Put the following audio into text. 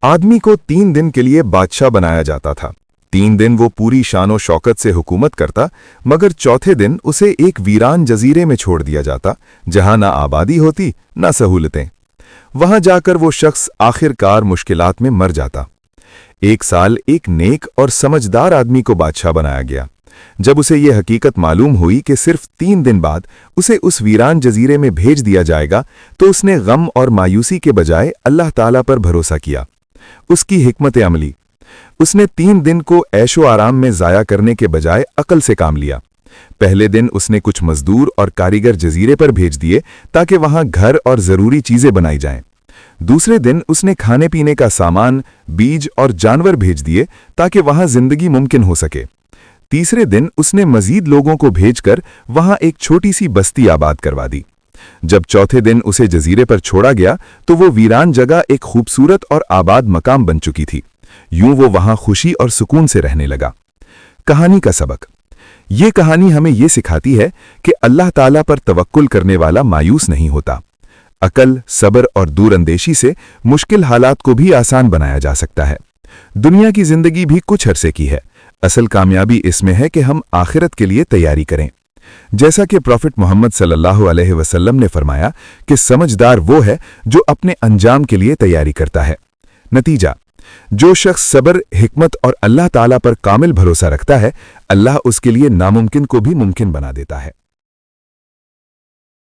आदमी को 3 दिन के लिए बादशाह बनाया जाता था। 3 दिन वो पूरी शान और शौकत से हुकूमत करता, मगर चौथे दिन उसे एक वीरान जजीरे में छोड़ दिया जाता, जहां ना आबादी होती ना सहूलतें। वहां जाकर वो शख्स आखिरकार मुश्किलात में मर जाता। 1 साल एक नेक और समझदार आदमी को बादशाह बनाया गया। जब उसे ये हकीकत मालूम हुई कि सिर्फ 3 दिन बाद उसे उस वीरान जजीरे में भेज दिया जाएगा, तो उसने गम और मायूसी के बजाय अल्लाह ताला पर भरोसा किया। उसकी हिकमत अमली, उसने 3 दिन को ऐशो आराम में ज़ाया करने के बजाय अकल से काम लिया। पहले दिन उसने कुछ मजदूर और कारीगर जजीरे पर भेज दिए ताकि वहां घर और ज़रूरी चीज़ें बनाई जाएं। दूसरे दिन उसने खाने पीने का सामान, बीज और जानवर भेज दिए ताकि वहां जिंदगी मुमकिन हो सके। तीसरे दिन उसने मजीद लोगों को भेजकर वहां एक छोटी सी बस्ती आबाद करवा दी। जब चौथे दिन उसे जजीरे पर छोड़ा गया तो वो वीरान जगह एक खूबसूरत और आबाद मकाम बन चुकी थी। यूं वो वहां खुशी और सुकून से रहने लगा। कहानी का सबक, ये कहानी हमें ये सिखाती है कि अल्लाह ताला पर तवक्कुल करने वाला मायूस नहीं होता। अकल, सब्र और दूरअंदेशी से मुश्किल हालात को भी आसान बनाया जा सकता है। दुनिया की जिंदगी भी कुछ अरसे की है, असल कामयाबी इसमें है कि हम आखिरत के लिए तैयारी करें। जैसा कि प्रॉफिट मोहम्मद सल्लल्लाहु अलैहि वसल्लम ने फरमाया कि समझदार वो है जो अपने अंजाम के लिए तैयारी करता है। नतीजा, जो शख्स सब्र, हिकमत और अल्लाह ताला पर कामिल भरोसा रखता है, अल्लाह उसके लिए नामुमकिन को भी मुमकिन बना देता है।